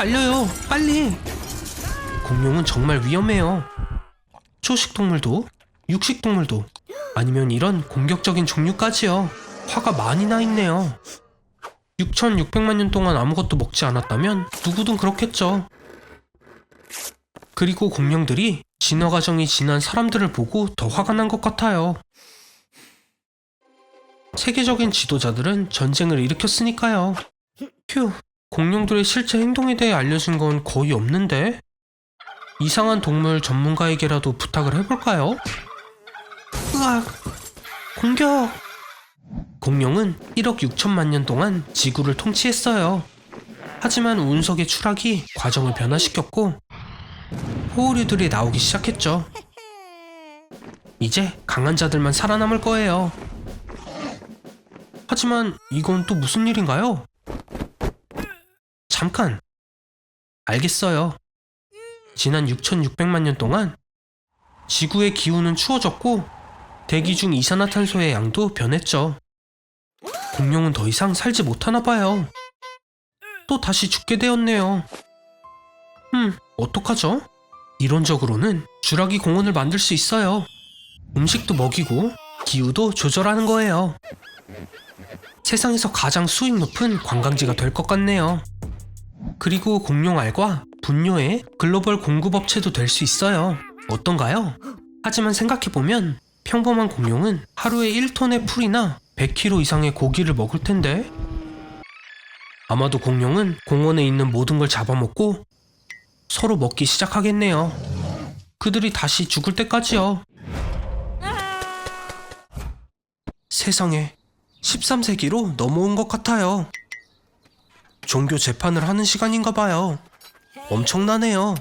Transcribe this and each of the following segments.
달려요, 빨리. 공룡은 정말 위험해요. 초식동물도, 육식동물도, 아니면 이런 공격적인 종류까지요. 화가 많이 나 있네요. 6,600만 년 동안 아무것도 먹지 않았다면 누구든 그렇겠죠. 그리고 공룡들이 진화 과정이 지난 사람들을 보고 더 화가 난 것 같아요. 세계적인 지도자들은 전쟁을 일으켰으니까요. 휴, 공룡들의 실제 행동에 대해 알려진 건 거의 없는데? 이상한 동물 전문가에게라도 부탁을 해볼까요? 으악! 공격! 공룡은 1억 6천만 년 동안 지구를 통치했어요. 하지만 운석의 추락이 과정을 변화시켰고 포유류들이 나오기 시작했죠. 이제 강한 자들만 살아남을 거예요. 하지만 이건 또 무슨 일인가요? 잠깐! 알겠어요. 지난 6,600만 년 동안 지구의 기후는 추워졌고 대기 중 이산화탄소의 양도 변했죠. 공룡은 더 이상 살지 못하나 봐요. 또 다시 죽게 되었네요. 어떡하죠? 이론적으로는 쥬라기 공원을 만들 수 있어요. 음식도 먹이고 기후도 조절하는 거예요. 세상에서 가장 수익 높은 관광지가 될 것 같네요. 그리고 공룡알과 분뇨의 글로벌 공급업체도 될 수 있어요. 어떤가요? 하지만 생각해보면 평범한 공룡은 하루에 1톤의 풀이나 100kg 이상의 고기를 먹을 텐데 아마도 공룡은 공원에 있는 모든 걸 잡아먹고 서로 먹기 시작하겠네요. 그들이 다시 죽을 때까지요. 세상에 13세기로 넘어온 것 같아요. 종교 재판을 하는 시간인가 봐요. 엄청나네요.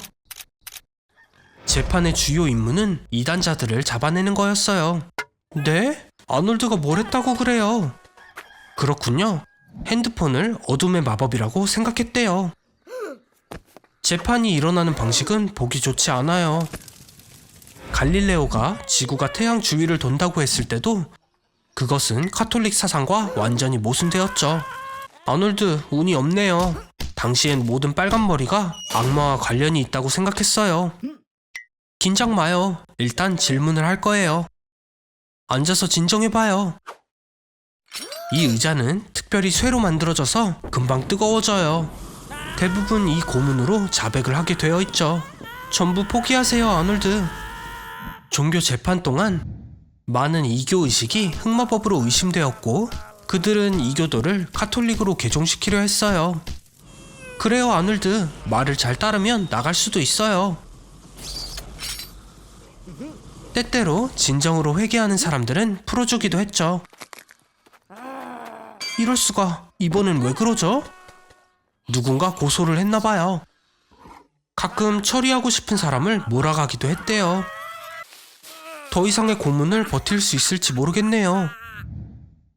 재판의 주요 임무는 이단자들을 잡아내는 거였어요. 네? 아놀드가 뭘 했다고 그래요? 그렇군요. 핸드폰을 어둠의 마법이라고 생각했대요. 재판이 일어나는 방식은 보기 좋지 않아요. 갈릴레오가 지구가 태양 주위를 돈다고 했을 때도 그것은 카톨릭 사상과 완전히 모순되었죠. 아놀드, 운이 없네요. 당시엔 모든 빨간머리가 악마와 관련이 있다고 생각했어요. 긴장 마요. 일단 질문을 할 거예요. 앉아서 진정해봐요. 이 의자는 특별히 쇠로 만들어져서 금방 뜨거워져요. 대부분 이 고문으로 자백을 하게 되어 있죠. 전부 포기하세요, 아놀드. 종교 재판 동안 많은 이교 의식이 흑마법으로 의심되었고 그들은 이교도를 카톨릭으로 개종시키려 했어요. 그래요, 아놀드. 말을 잘 따르면 나갈 수도 있어요. 때때로 진정으로 회개하는 사람들은 풀어주기도 했죠. 이럴 수가. 이번엔 왜 그러죠? 누군가 고소를 했나봐요. 가끔 처리하고 싶은 사람을 몰아가기도 했대요. 더 이상의 고문을 버틸 수 있을지 모르겠네요.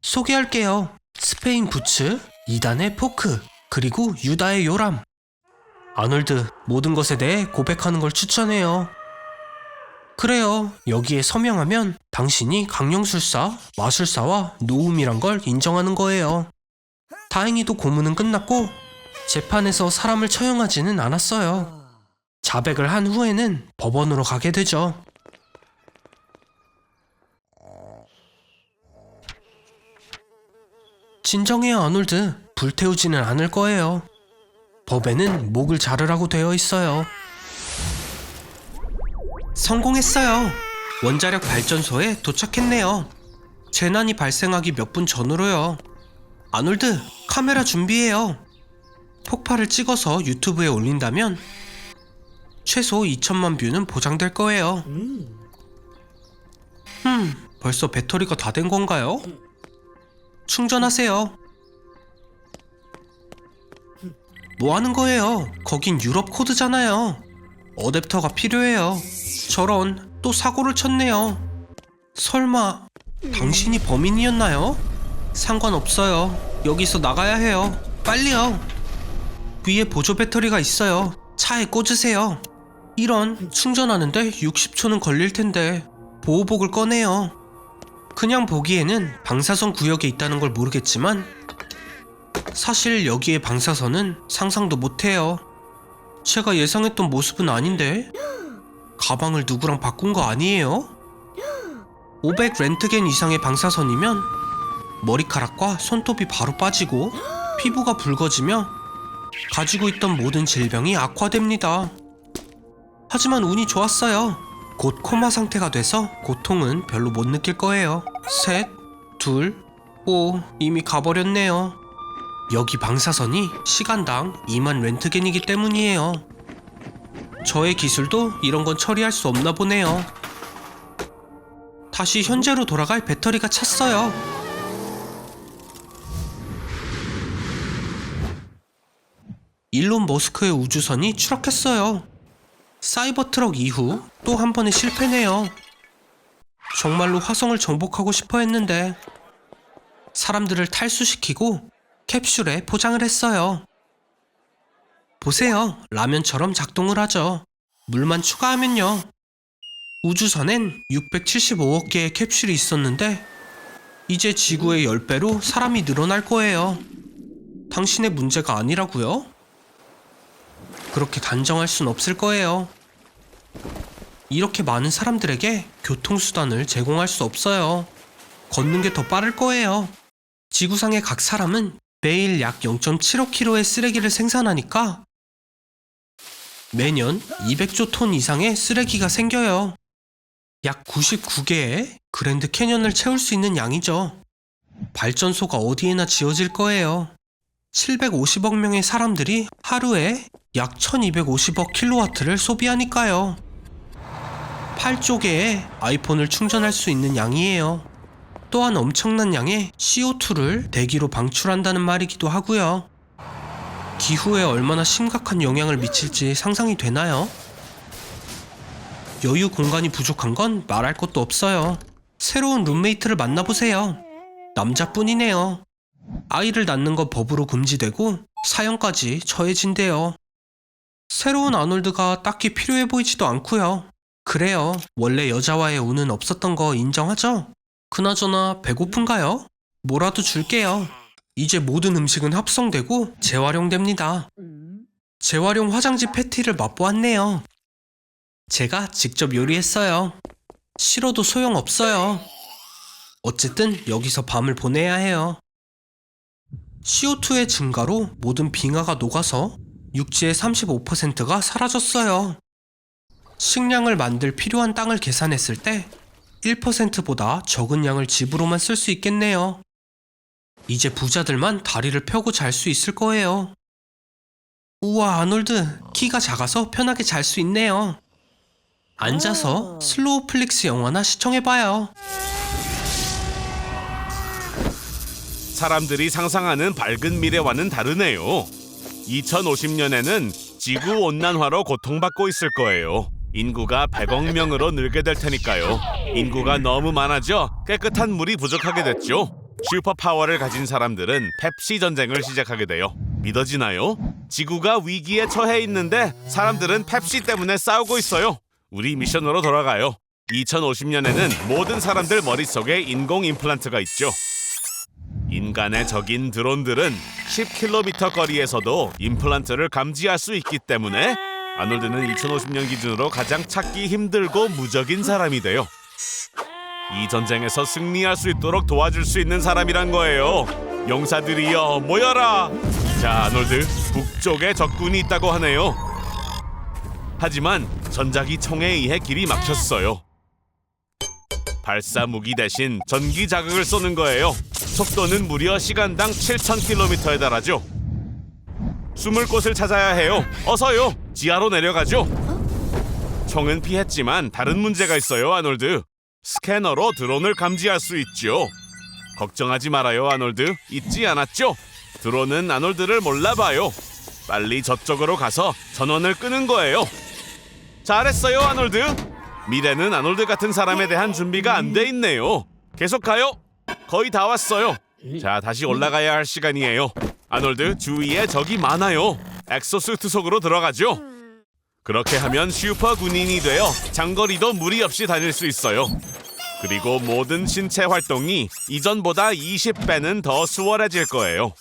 소개할게요. 스페인 부츠, 이단의 포크, 그리고 유다의 요람. 아놀드, 모든 것에 대해 고백하는 걸 추천해요. 그래요. 여기에 서명하면 당신이 강령술사, 마술사와 노움이란 걸 인정하는 거예요. 다행히도 고문은 끝났고 재판에서 사람을 처형하지는 않았어요. 자백을 한 후에는 법원으로 가게 되죠. 진정해요, 아놀드. 불태우지는 않을 거예요. 법에는 목을 자르라고 되어 있어요. 성공했어요. 원자력 발전소에 도착했네요. 재난이 발생하기 몇 분 전으로요. 아놀드, 카메라 준비해요. 폭발을 찍어서 유튜브에 올린다면 최소 2천만 뷰는 보장될 거예요. 벌써 배터리가 다 된 건가요? 충전하세요. 뭐 하는 거예요? 거긴 유럽 코드잖아요. 어댑터가 필요해요. 저런, 또 사고를 쳤네요. 설마 당신이 범인이었나요? 상관없어요. 여기서 나가야 해요. 빨리요. 위에 보조 배터리가 있어요. 차에 꽂으세요. 이런, 충전하는데 60초는 걸릴 텐데. 보호복을 꺼내요. 그냥 보기에는 방사선 구역에 있다는 걸 모르겠지만 사실 여기에 방사선은 상상도 못해요. 제가 예상했던 모습은 아닌데? 가방을 누구랑 바꾼 거 아니에요? 500 렌트겐 이상의 방사선이면 머리카락과 손톱이 바로 빠지고 피부가 붉어지며 가지고 있던 모든 질병이 악화됩니다. 하지만 운이 좋았어요. 곧 코마 상태가 돼서 고통은 별로 못 느낄 거예요. 셋, 둘, 오, 이미 가버렸네요. 여기 방사선이 시간당 2만 렌트겐이기 때문이에요. 저의 기술도 이런 건 처리할 수 없나 보네요. 다시 현재로 돌아갈 배터리가 찼어요. 일론 머스크의 우주선이 추락했어요. 사이버 트럭 이후 또 한 번의 실패네요. 정말로 화성을 정복하고 싶어 했는데 사람들을 탈수시키고 캡슐에 포장을 했어요. 보세요. 라면처럼 작동을 하죠. 물만 추가하면요. 우주선엔 675억 개의 캡슐이 있었는데 이제 지구의 10배로 사람이 늘어날 거예요. 당신의 문제가 아니라고요? 그렇게 단정할 순 없을 거예요. 이렇게 많은 사람들에게 교통수단을 제공할 수 없어요. 걷는 게 더 빠를 거예요. 지구상의 각 사람은 매일 약 0.75kg의 쓰레기를 생산하니까 매년 200조 톤 이상의 쓰레기가 생겨요. 약 99개의 그랜드 캐년을 채울 수 있는 양이죠. 발전소가 어디에나 지어질 거예요. 750억 명의 사람들이 하루에 약 1250억 킬로와트를 소비하니까요. 8조 개의 아이폰을 충전할 수 있는 양이에요. 또한 엄청난 양의 CO2를 대기로 방출한다는 말이기도 하고요. 기후에 얼마나 심각한 영향을 미칠지 상상이 되나요? 여유 공간이 부족한 건 말할 것도 없어요. 새로운 룸메이트를 만나보세요. 남자뿐이네요. 아이를 낳는 건 법으로 금지되고 사형까지 처해진대요. 새로운 아놀드가 딱히 필요해 보이지도 않고요. 그래요. 원래 여자와의 운은 없었던 거 인정하죠? 그나저나 배고픈가요? 뭐라도 줄게요. 이제 모든 음식은 합성되고 재활용됩니다. 재활용 화장지 패티를 맛보았네요. 제가 직접 요리했어요. 싫어도 소용없어요. 어쨌든 여기서 밤을 보내야 해요. CO2의 증가로 모든 빙하가 녹아서 육지의 35%가 사라졌어요. 식량을 만들 필요한 땅을 계산했을 때 1%보다 적은 양을 집으로만 쓸 수 있겠네요. 이제 부자들만 다리를 펴고 잘 수 있을 거예요. 우와, 아놀드, 키가 작아서 편하게 잘 수 있네요. 앉아서 슬로우 플릭스 영화나 시청해봐요. 사람들이 상상하는 밝은 미래와는 다르네요. 2050년에는 지구 온난화로 고통받고 있을 거예요. 인구가 100억 명으로 늘게 될 테니까요. 인구가 너무 많아져 깨끗한 물이 부족하게 됐죠. 슈퍼파워를 가진 사람들은 펩시 전쟁을 시작하게 돼요. 믿어지나요? 지구가 위기에 처해 있는데 사람들은 펩시 때문에 싸우고 있어요. 우리 미션으로 돌아가요. 2050년에는 모든 사람들 머릿속에 인공 임플란트가 있죠. 인간의 적인 드론들은 10km 거리에서도 임플란트를 감지할 수 있기 때문에 아놀드는 2050년 기준으로 가장 찾기 힘들고 무적인 사람이 돼요. 이 전쟁에서 승리할 수 있도록 도와줄 수 있는 사람이란 거예요. 용사들이여 모여라. 자, 아놀드, 북쪽에 적군이 있다고 하네요. 하지만 전자기 총에 의해 길이 막혔어요. 발사 무기 대신 전기 자극을 쏘는 거예요. 속도는 무려 시간당 7,000km에 달하죠. 숨을 곳을 찾아야 해요. 어서요. 지하로 내려가죠. 총은 피했지만 다른 문제가 있어요, 아놀드. 스캐너로 드론을 감지할 수 있죠. 걱정하지 말아요, 아놀드. 잊지 않았죠? 드론은 아놀드를 몰라봐요. 빨리 저쪽으로 가서 전원을 끄는 거예요. 잘했어요, 아놀드. 미래는 아놀드 같은 사람에 대한 준비가 안 돼 있네요. 계속 가요. 거의 다 왔어요. 자, 다시 올라가야 할 시간이에요. 아놀드, 주위에 적이 많아요. 엑소수트 속으로 들어가죠. 그렇게 하면 슈퍼 군인이 되어 장거리도 무리 없이 다닐 수 있어요. 그리고 모든 신체 활동이 이전보다 20배는 더 수월해질 거예요.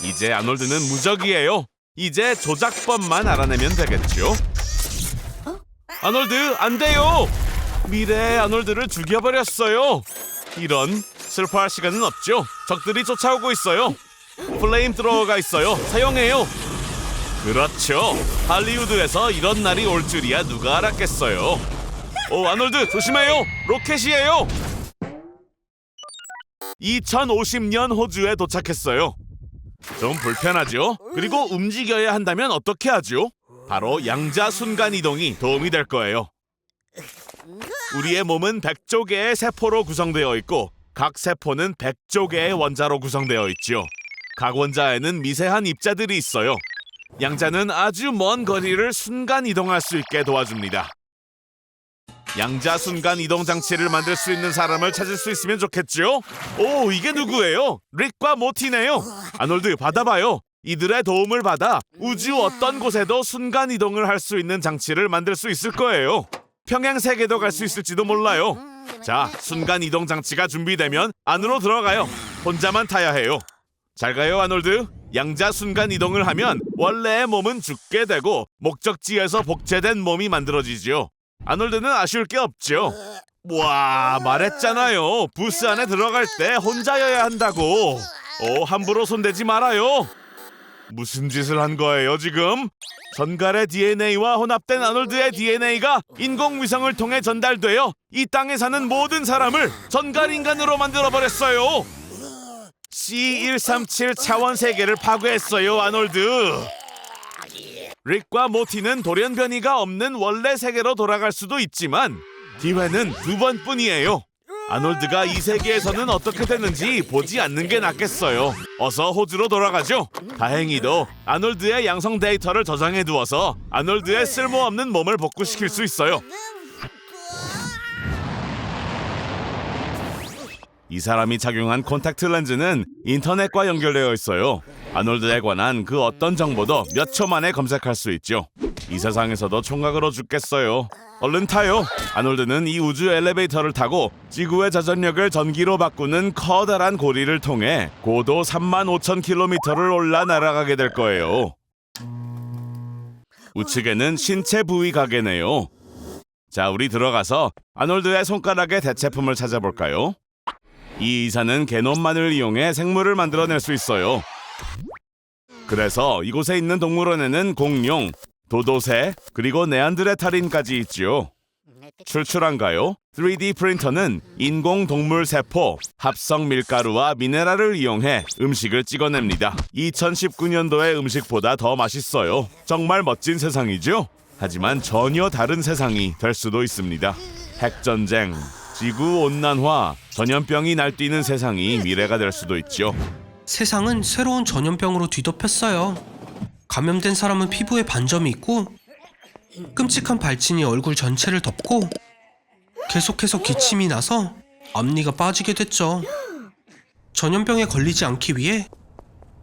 이제 아놀드는 무적이에요. 이제 조작법만 알아내면 되겠죠. 아놀드, 안 돼요! 미래의 아놀드를 죽여버렸어요. 이런, 슬퍼할 시간은 없죠. 적들이 쫓아오고 있어요. 플레임 트로어가 있어요. 사용해요. 그렇죠. 할리우드에서 이런 날이 올 줄이야 누가 알았겠어요. 오, 아놀드 조심해요. 로켓이에요. 2050년 호주에 도착했어요. 좀 불편하죠? 그리고 움직여야 한다면 어떻게 하죠? 바로 양자 순간 이동이 도움이 될 거예요. 우리의 몸은 100조 개의 세포로 구성되어 있고 각 세포는 100조 개의 원자로 구성되어 있죠. 각 원자에는 미세한 입자들이 있어요. 양자는 아주 먼 거리를 순간 이동할 수 있게 도와줍니다. 양자 순간 이동 장치를 만들 수 있는 사람을 찾을 수 있으면 좋겠죠? 오, 이게 누구예요? 릭과 모티네요. 아놀드, 받아봐요. 이들의 도움을 받아 우주 어떤 곳에도 순간 이동을 할 수 있는 장치를 만들 수 있을 거예요. 평행 세계도 갈 수 있을지도 몰라요. 자, 순간 이동 장치가 준비되면 안으로 들어가요. 혼자만 타야 해요. 잘 가요, 아놀드. 양자 순간 이동을 하면 원래의 몸은 죽게 되고 목적지에서 복제된 몸이 만들어지죠. 아놀드는 아쉬울 게 없죠. 와, 말했잖아요. 부스 안에 들어갈 때 혼자여야 한다고. 오, 함부로 손대지 말아요. 무슨 짓을 한 거예요, 지금? 전갈의 DNA와 혼합된 아놀드의 DNA가 인공위성을 통해 전달되어 이 땅에 사는 모든 사람을 전갈인간으로 만들어버렸어요. C137 차원 세계를 파괴했어요, 아놀드. 릭과 모티는 돌연변이가 없는 원래 세계로 돌아갈 수도 있지만 기회는 2번뿐이에요. 아놀드가 이 세계에서는 어떻게 되는지 보지 않는 게 낫겠어요. 어서 호주로 돌아가죠. 다행히도 아놀드의 양성 데이터를 저장해 두어서 아놀드의 쓸모없는 몸을 복구시킬 수 있어요. 이 사람이 착용한 콘택트 렌즈는 인터넷과 연결되어 있어요. 아놀드에 관한 그 어떤 정보도 몇 초 만에 검색할 수 있죠. 이 세상에서도 총각으로 죽겠어요. 얼른 타요. 아놀드는 이 우주 엘리베이터를 타고 지구의 자전력을 전기로 바꾸는 커다란 고리를 통해 고도 35,000km를 올라 날아가게 될 거예요. 우측에는 신체 부위 가게네요. 자, 우리 들어가서 아놀드의 손가락의 대체품을 찾아볼까요? 이 의사는 게놈만을 이용해 생물을 만들어낼 수 있어요. 그래서 이곳에 있는 동물원에는 공룡, 도도새, 그리고 네안드레탈인까지 있지요. 출출한가요? 3D 프린터는 인공 동물 세포, 합성 밀가루와 미네랄을 이용해 음식을 찍어냅니다. 2019년도의 음식보다 더 맛있어요. 정말 멋진 세상이죠? 하지만 전혀 다른 세상이 될 수도 있습니다. 핵전쟁, 지구온난화, 전염병이 날뛰는 세상이 미래가 될 수도 있죠. 세상은 새로운 전염병으로 뒤덮였어요. 감염된 사람은 피부에 반점이 있고 끔찍한 발진이 얼굴 전체를 덮고 계속해서 기침이 나서 앞니가 빠지게 됐죠. 전염병에 걸리지 않기 위해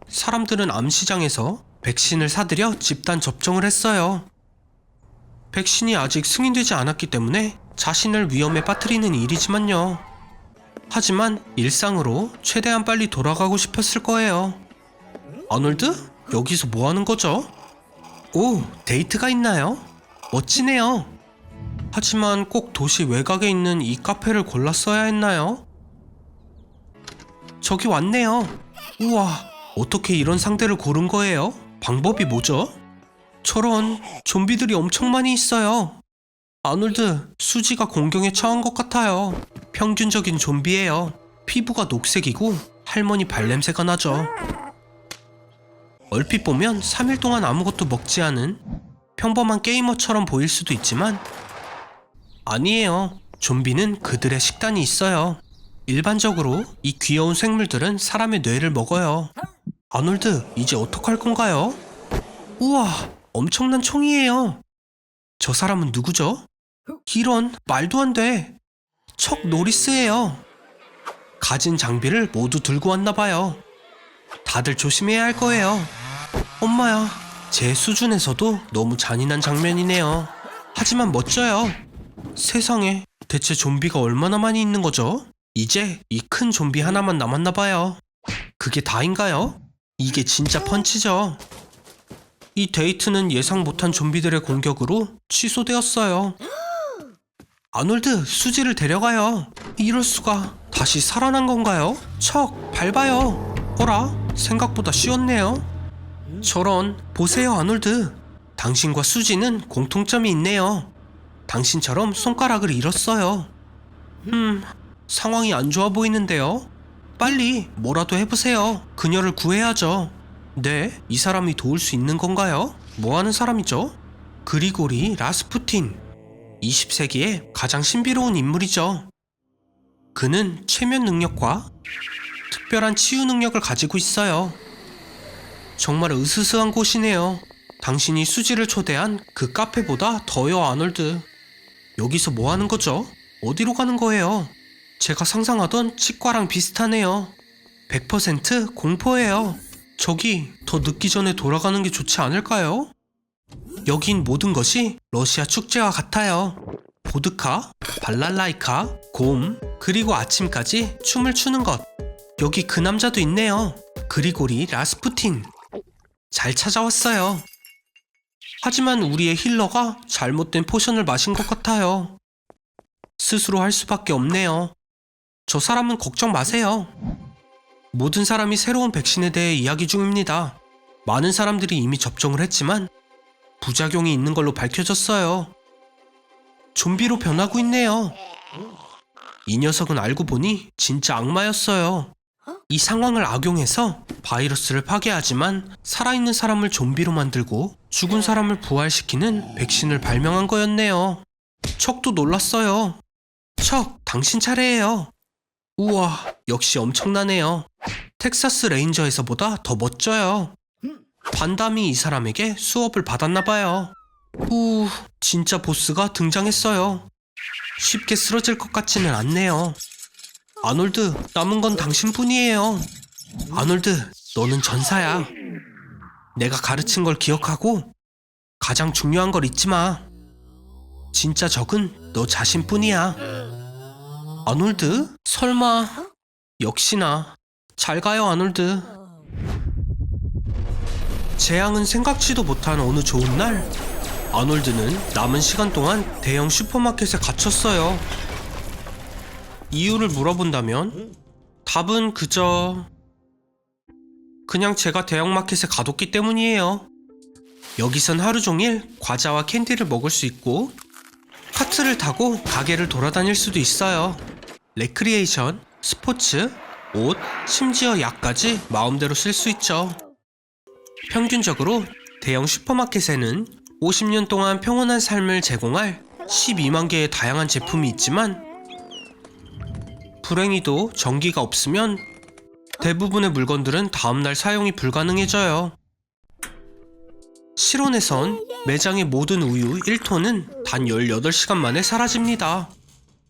사람들은 암시장에서 백신을 사들여 집단 접종을 했어요. 백신이 아직 승인되지 않았기 때문에 자신을 위험에 빠뜨리는 일이지만요. 하지만 일상으로 최대한 빨리 돌아가고 싶었을 거예요. 아놀드? 여기서 뭐 하는 거죠? 오, 데이트가 있나요? 멋지네요. 하지만 꼭 도시 외곽에 있는 이 카페를 골랐어야 했나요? 저기 왔네요. 우와, 어떻게 이런 상대를 고른 거예요? 방법이 뭐죠? 저런, 좀비들이 엄청 많이 있어요. 아놀드, 수지가 공경에 처한 것 같아요. 평균적인 좀비예요. 피부가 녹색이고 할머니 발냄새가 나죠. 얼핏 보면 3일 동안 아무것도 먹지 않은 평범한 게이머처럼 보일 수도 있지만 아니에요. 좀비는 그들의 식단이 있어요. 일반적으로 이 귀여운 생물들은 사람의 뇌를 먹어요. 아놀드, 이제 어떡할 건가요? 우와, 엄청난 총이에요. 저 사람은 누구죠? 이런, 말도 안 돼. 척 노리스예요. 가진 장비를 모두 들고 왔나봐요. 다들 조심해야 할 거예요. 엄마야, 제 수준에서도 너무 잔인한 장면이네요. 하지만 멋져요. 세상에, 대체 좀비가 얼마나 많이 있는 거죠? 이제 이 큰 좀비 하나만 남았나봐요. 그게 다인가요? 이게 진짜 펀치죠. 이 데이트는 예상 못한 좀비들의 공격으로 취소되었어요. 아놀드, 수지를 데려가요. 이럴 수가. 다시 살아난 건가요? 척, 밟아요. 어라? 생각보다 쉬웠네요. 저런, 보세요 아놀드. 당신과 수지는 공통점이 있네요. 당신처럼 손가락을 잃었어요. 상황이 안 좋아 보이는데요. 빨리 뭐라도 해보세요. 그녀를 구해야죠. 네, 이 사람이 도울 수 있는 건가요? 뭐 하는 사람이죠? 그리고리 라스푸틴. 20세기의 가장 신비로운 인물이죠. 그는 최면 능력과 특별한 치유 능력을 가지고 있어요. 정말 으스스한 곳이네요. 당신이 수지를 초대한 그 카페보다 더요, 아놀드. 여기서 뭐 하는 거죠? 어디로 가는 거예요? 제가 상상하던 치과랑 비슷하네요. 100% 공포예요. 저기 더 늦기 전에 돌아가는 게 좋지 않을까요? 여긴 모든 것이 러시아 축제와 같아요. 보드카, 발랄라이카, 곰, 그리고 아침까지 춤을 추는 것. 여기 그 남자도 있네요. 그리고리 라스푸틴. 잘 찾아왔어요. 하지만 우리의 힐러가 잘못된 포션을 마신 것 같아요. 스스로 할 수밖에 없네요. 저 사람은 걱정 마세요. 모든 사람이 새로운 백신에 대해 이야기 중입니다. 많은 사람들이 이미 접종을 했지만 부작용이 있는 걸로 밝혀졌어요. 좀비로 변하고 있네요. 이 녀석은 알고 보니 진짜 악마였어요. 이 상황을 악용해서 바이러스를 파괴하지만 살아있는 사람을 좀비로 만들고 죽은 사람을 부활시키는 백신을 발명한 거였네요. 척도 놀랐어요. 척, 당신 차례예요. 우와, 역시 엄청나네요. 텍사스 레인저에서보다 더 멋져요. 반담이 이 사람에게 수업을 받았나봐요. 진짜 보스가 등장했어요. 쉽게 쓰러질 것 같지는 않네요. 아놀드, 남은 건 당신뿐이에요. 아놀드, 너는 전사야. 내가 가르친 걸 기억하고 가장 중요한 걸 잊지 마. 진짜 적은 너 자신뿐이야. 아놀드? 설마. 역시나. 잘 가요, 아놀드. 재앙은 생각지도 못한 어느 좋은 날, 아놀드는 남은 시간 동안 대형 슈퍼마켓에 갇혔어요. 이유를 물어본다면 답은 그냥 제가 대형마켓에 가뒀기 때문이에요. 여기선 하루 종일 과자와 캔디를 먹을 수 있고 카트를 타고 가게를 돌아다닐 수도 있어요. 레크리에이션, 스포츠, 옷, 심지어 약까지 마음대로 쓸 수 있죠. 평균적으로 대형 슈퍼마켓에는 50년 동안 평온한 삶을 제공할 12만 개의 다양한 제품이 있지만 불행히도 전기가 없으면 대부분의 물건들은 다음날 사용이 불가능해져요. 실온에선 매장의 모든 우유 1톤은 단 18시간 만에 사라집니다.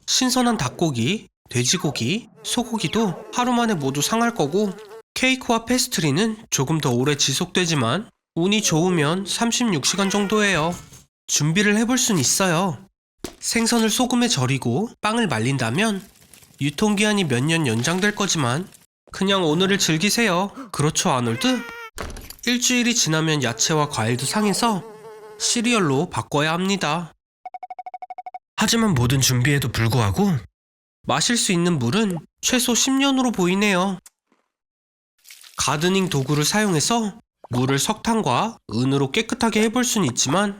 신선한 닭고기, 돼지고기, 소고기도 하루 만에 모두 상할 거고 케이크와 페스트리는 조금 더 오래 지속되지만 운이 좋으면 36시간 정도예요. 준비를 해볼 순 있어요. 생선을 소금에 절이고 빵을 말린다면 유통기한이 몇 년 연장될 거지만 그냥 오늘을 즐기세요. 그렇죠, 아놀드? 일주일이 지나면 야채와 과일도 상해서 시리얼로 바꿔야 합니다. 하지만 모든 준비에도 불구하고 마실 수 있는 물은 최소 10년으로 보이네요. 가드닝 도구를 사용해서 물을 석탄과 은으로 깨끗하게 해볼 순 있지만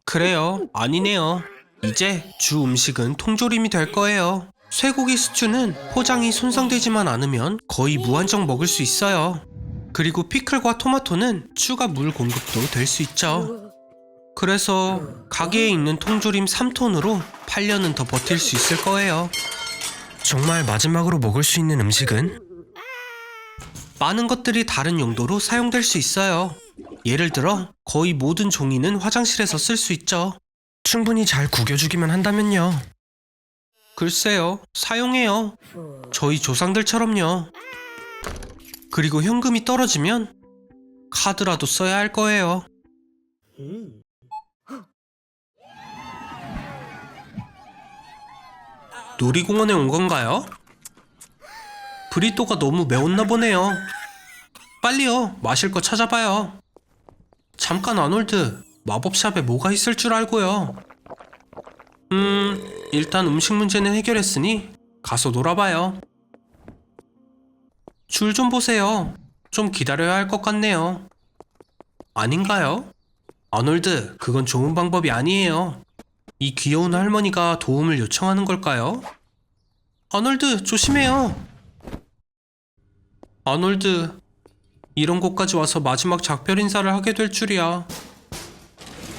그래요, 아니네요. 이제 주 음식은 통조림이 될 거예요. 쇠고기 스튜는 포장이 손상되지만 않으면 거의 무한정 먹을 수 있어요. 그리고 피클과 토마토는 추가 물 공급도 될 수 있죠. 그래서 가게에 있는 통조림 3톤으로 8년은 더 버틸 수 있을 거예요. 정말 마지막으로 먹을 수 있는 음식은? 많은 것들이 다른 용도로 사용될 수 있어요. 예를 들어 거의 모든 종이는 화장실에서 쓸 수 있죠. 충분히 잘 구겨주기만 한다면요. 글쎄요, 사용해요. 저희 조상들처럼요. 그리고 현금이 떨어지면 카드라도 써야 할 거예요. 놀이공원에 온 건가요? 브리또가 너무 매웠나 보네요. 빨리요, 마실 거 찾아봐요. 잠깐 아놀드, 마법샵에 뭐가 있을 줄 알고요. 일단 음식 문제는 해결했으니 가서 놀아봐요. 줄 좀 보세요. 좀 기다려야 할 것 같네요. 아닌가요? 아놀드, 그건 좋은 방법이 아니에요. 이 귀여운 할머니가 도움을 요청하는 걸까요? 아놀드, 조심해요. 아놀드, 이런 곳까지 와서 마지막 작별 인사를 하게 될 줄이야.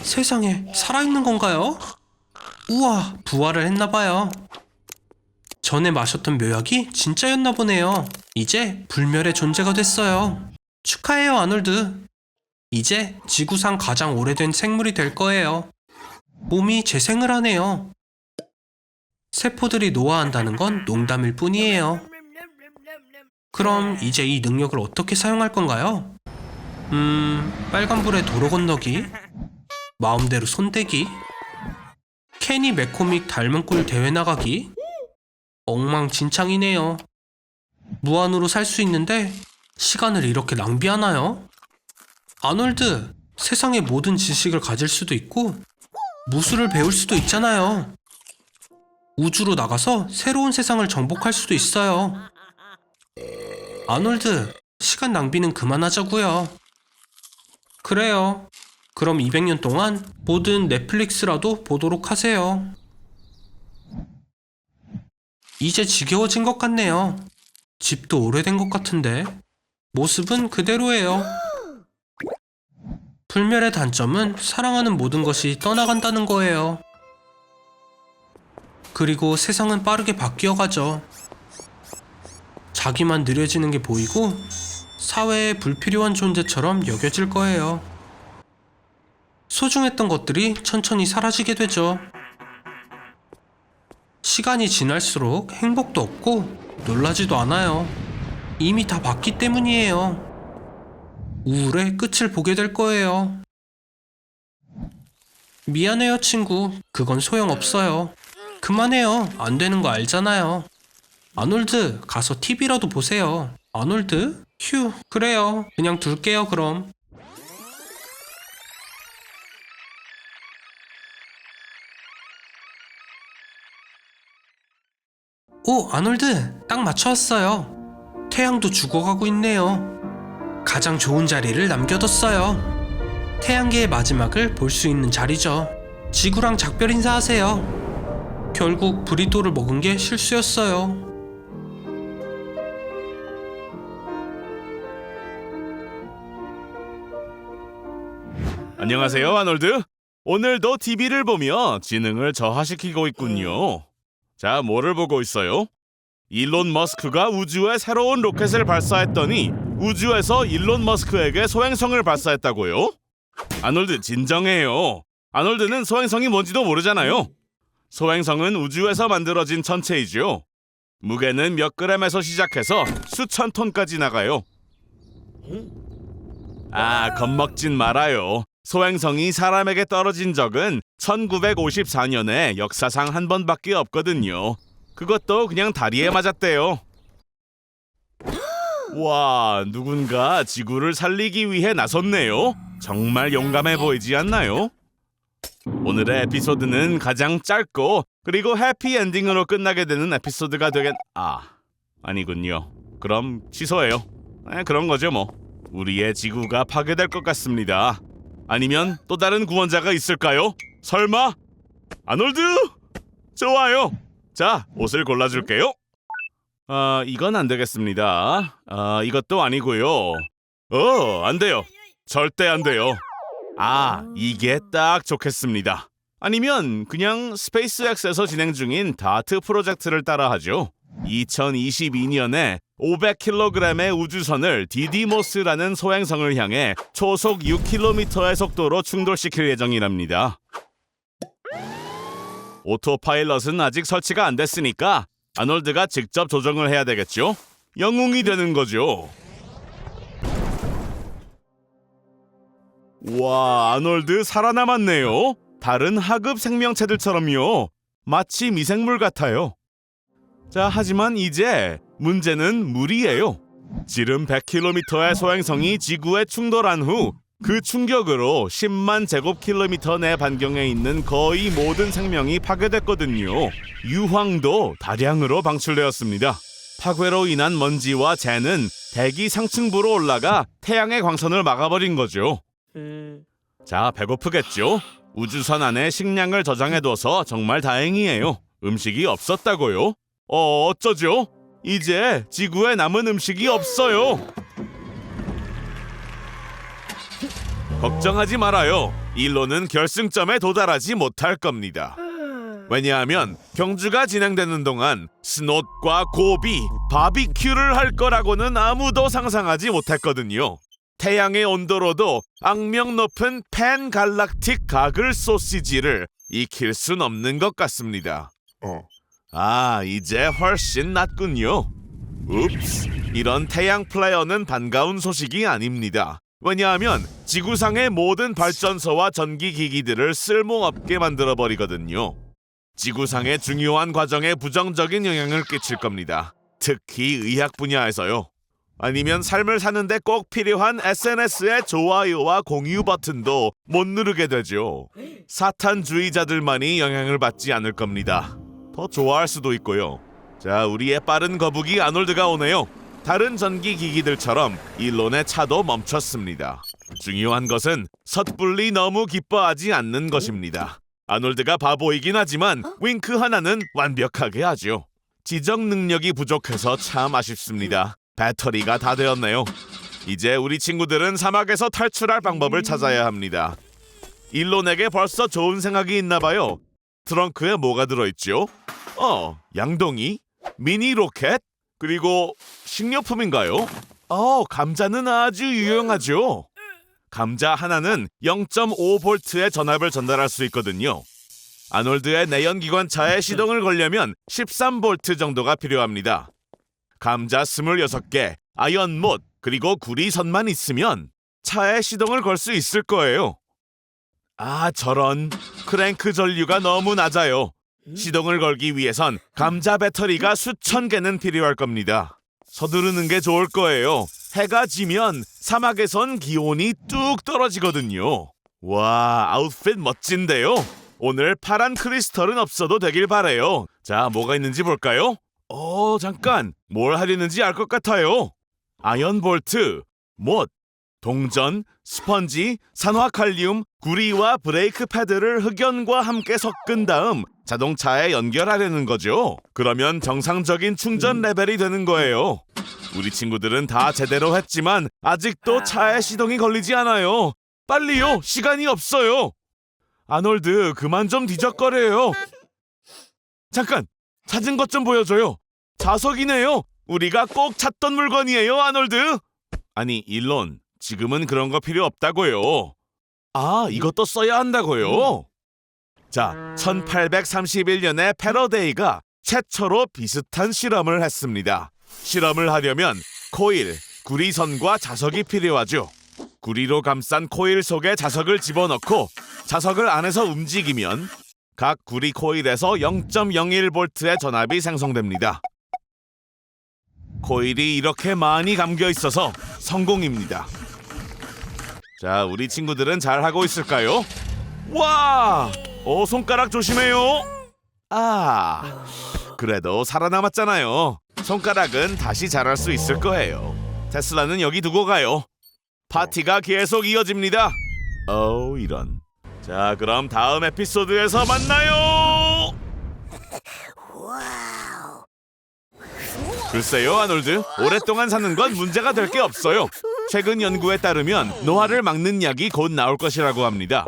세상에, 살아있는 건가요? 우와, 부활을 했나봐요. 전에 마셨던 묘약이 진짜였나 보네요. 이제 불멸의 존재가 됐어요. 축하해요, 아놀드. 이제 지구상 가장 오래된 생물이 될 거예요. 몸이 재생을 하네요. 세포들이 노화한다는 건 농담일 뿐이에요. 그럼 이제 이 능력을 어떻게 사용할 건가요? 빨간불에 도로 건너기, 마음대로 손대기, 캐니 매코믹 닮은 꼴 대회 나가기. 엉망진창이네요. 무한으로 살 수 있는데 시간을 이렇게 낭비하나요? 아놀드, 세상의 모든 지식을 가질 수도 있고 무술을 배울 수도 있잖아요. 우주로 나가서 새로운 세상을 정복할 수도 있어요. 아놀드, 시간 낭비는 그만하자고요. 그래요. 그럼 200년 동안 모든 넷플릭스라도 보도록 하세요. 이제 지겨워진 것 같네요. 집도 오래된 것 같은데 모습은 그대로예요. 불멸의 단점은 사랑하는 모든 것이 떠나간다는 거예요. 그리고 세상은 빠르게 바뀌어가죠. 자기만 느려지는 게 보이고 사회에 불필요한 존재처럼 여겨질 거예요. 소중했던 것들이 천천히 사라지게 되죠. 시간이 지날수록 행복도 없고 놀라지도 않아요. 이미 다 봤기 때문이에요. 우울의 끝을 보게 될 거예요. 미안해요, 친구. 그건 소용없어요. 그만해요. 안 되는 거 알잖아요. 아놀드, 가서 TV라도 보세요. 아놀드? 휴, 그래요. 그냥 둘게요, 그럼. 오, 아놀드, 딱 맞춰왔어요. 태양도 죽어가고 있네요. 가장 좋은 자리를 남겨뒀어요. 태양계의 마지막을 볼 수 있는 자리죠. 지구랑 작별 인사하세요. 결국 브리또를 먹은 게 실수였어요. 안녕하세요, 아놀드. 오늘도 TV를 보며 지능을 저하시키고 있군요. 자, 뭐를 보고 있어요? 일론 머스크가 우주에 새로운 로켓을 발사했더니 우주에서 일론 머스크에게 소행성을 발사했다고요? 아놀드, 진정해요. 아놀드는 소행성이 뭔지도 모르잖아요. 소행성은 우주에서 만들어진 천체이죠. 무게는 몇 그램에서 시작해서 수천 톤까지 나가요. 겁먹진 말아요. 소행성이 사람에게 떨어진 적은 1954년에 역사상 한 번밖에 없거든요. 그것도 그냥 다리에 맞았대요. 와, 누군가 지구를 살리기 위해 나섰네요. 정말 용감해 보이지 않나요? 오늘의 에피소드는 가장 짧고 그리고 해피엔딩으로 끝나게 되는 에피소드가 아니군요. 그럼 취소해요. 그런 거죠 뭐. 우리의 지구가 파괴될 것 같습니다. 아니면 또 다른 구원자가 있을까요? 설마? 아놀드? 좋아요. 자, 옷을 골라줄게요. 이건 안 되겠습니다. 이것도 아니고요. 안 돼요. 절대 안 돼요. 이게 딱 좋겠습니다. 아니면 그냥 스페이스X에서 진행 중인 다트 프로젝트를 따라하죠. 2022년에 500kg의 우주선을 디디모스라는 소행성을 향해 초속 6km의 속도로 충돌시킬 예정이랍니다. 오토파일럿은 아직 설치가 안 됐으니까 아놀드가 직접 조정을 해야 되겠죠? 영웅이 되는 거죠. 와, 아놀드 살아남았네요. 다른 하급 생명체들처럼요. 마치 미생물 같아요. 자, 하지만 이제 문제는 물이에요. 지름 100km의 소행성이 지구에 충돌한 후 그 충격으로 10만 제곱킬로미터 내 반경에 있는 거의 모든 생명이 파괴됐거든요. 유황도 다량으로 방출되었습니다. 파괴로 인한 먼지와 재는 대기 상층부로 올라가 태양의 광선을 막아버린 거죠. 자, 배고프겠죠? 우주선 안에 식량을 저장해둬서 정말 다행이에요. 음식이 없었다고요? 어쩌죠? 이제 지구에 남은 음식이 없어요. 걱정하지 말아요. 일론은 결승점에 도달하지 못할 겁니다. 왜냐하면 경주가 진행되는 동안 스돿과 고비, 바비큐를 할 거라고는 아무도 상상하지 못했거든요. 태양의 온도로도 악명 높은 팬갈락틱 가글 소시지를 익힐 순 없는 것 같습니다. 이제 훨씬 낫군요. 읍스, 이런 태양 플레이어는 반가운 소식이 아닙니다. 왜냐하면 지구상의 모든 발전소와 전기기기들을 쓸모없게 만들어버리거든요. 지구상의 중요한 과정에 부정적인 영향을 끼칠 겁니다. 특히 의학 분야에서요. 아니면 삶을 사는데 꼭 필요한 SNS의 좋아요와 공유 버튼도 못 누르게 되죠. 사탄주의자들만이 영향을 받지 않을 겁니다. 더 좋아할 수도 있고요. 자, 우리의 빠른 거북이 아놀드가 오네요. 다른 전기기기들처럼 일론의 차도 멈췄습니다. 중요한 것은 섣불리 너무 기뻐하지 않는 것입니다. 아놀드가 바보이긴 하지만 윙크 하나는 완벽하게 하죠. 지적 능력이 부족해서 참 아쉽습니다. 배터리가 다 되었네요. 이제 우리 친구들은 사막에서 탈출할 방법을 찾아야 합니다. 일론에게 벌써 좋은 생각이 있나 봐요. 트렁크에 뭐가 들어있죠? 양동이, 미니 로켓, 그리고 식료품인가요? 감자는 아주 유용하죠. 감자 하나는 0.5V의 전압을 전달할 수 있거든요. 아놀드의 내연기관차에 시동을 걸려면 13V 정도가 필요합니다. 감자 26개, 아연못, 그리고 구리선만 있으면 차에 시동을 걸 수 있을 거예요. 저런, 크랭크 전류가 너무 낮아요. 시동을 걸기 위해선 감자 배터리가 수천 개는 필요할 겁니다. 서두르는 게 좋을 거예요. 해가 지면 사막에선 기온이 뚝 떨어지거든요. 와, 아웃핏 멋진데요? 오늘 파란 크리스털은 없어도 되길 바래요. 자, 뭐가 있는지 볼까요? 잠깐, 뭘 하려는지 알 것 같아요. 아연볼트, 못, 동전, 스펀지, 산화칼륨, 구리와 브레이크 패드를 흑연과 함께 섞은 다음 자동차에 연결하려는 거죠. 그러면 정상적인 충전 레벨이 되는 거예요. 우리 친구들은 다 제대로 했지만 아직도 차에 시동이 걸리지 않아요. 빨리요, 시간이 없어요. 아놀드, 그만 좀 뒤적거려요. 잠깐, 찾은 것 좀 보여줘요. 자석이네요. 우리가 꼭 찾던 물건이에요, 아놀드. 아니, 일론, 지금은 그런 거 필요 없다고요. 이것도 써야 한다고요. 자, 1831년에 패러데이가 최초로 비슷한 실험을 했습니다. 실험을 하려면 코일, 구리선과 자석이 필요하죠. 구리로 감싼 코일 속에 자석을 집어넣고 자석을 안에서 움직이면 각 구리 코일에서 0.01V의 전압이 생성됩니다. 코일이 이렇게 많이 감겨 있어서 성공입니다. 자, 우리 친구들은 잘하고 있을까요? 와! 손가락 조심해요. 그래도 살아남았잖아요. 손가락은 다시 자랄 수 있을 거예요. 테슬라는 여기 두고 가요. 파티가 계속 이어집니다. 이런. 자, 그럼 다음 에피소드에서 만나요. 글쎄요, 아놀드. 오랫동안 사는 건 문제가 될 게 없어요. 최근 연구에 따르면 노화를 막는 약이 곧 나올 것이라고 합니다.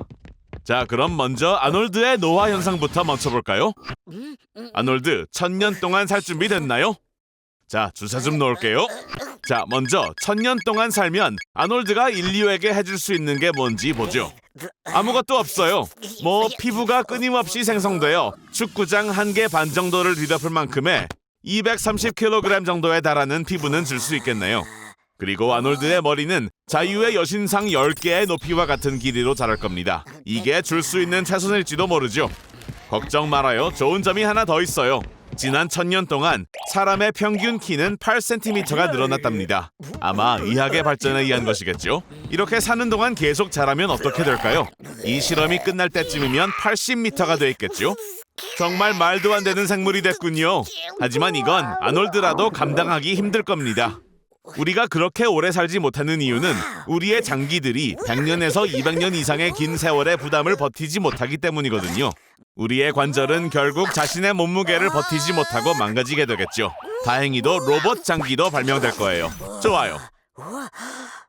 자, 그럼 먼저 아놀드의 노화 현상부터 멈춰볼까요? 아놀드, 1000년 동안 살 준비 됐나요? 자, 주사 좀 놓을게요. 자, 먼저 1000년 동안 살면 아놀드가 인류에게 해줄 수 있는 게 뭔지 보죠. 아무것도 없어요. 피부가 끊임없이 생성되어 축구장 1개 반 정도를 뒤덮을 만큼의 230kg 정도에 달하는 피부는 줄 수 있겠네요. 그리고 아놀드의 머리는 자유의 여신상 10개의 높이와 같은 길이로 자랄 겁니다. 이게 줄 수 있는 최선일지도 모르죠. 걱정 말아요. 좋은 점이 하나 더 있어요. 지난 1000년 동안 사람의 평균 키는 8cm가 늘어났답니다. 아마 의학의 발전에 의한 것이겠죠. 이렇게 사는 동안 계속 자라면 어떻게 될까요? 이 실험이 끝날 때쯤이면 80m가 돼 있겠죠. 정말 말도 안 되는 생물이 됐군요. 하지만 이건 아놀드라도 감당하기 힘들 겁니다. 우리가 그렇게 오래 살지 못하는 이유는 우리의 장기들이 100년에서 200년 이상의 긴 세월의 부담을 버티지 못하기 때문이거든요. 우리의 관절은 결국 자신의 몸무게를 버티지 못하고 망가지게 되겠죠. 다행히도 로봇 장기도 발명될 거예요. 좋아요.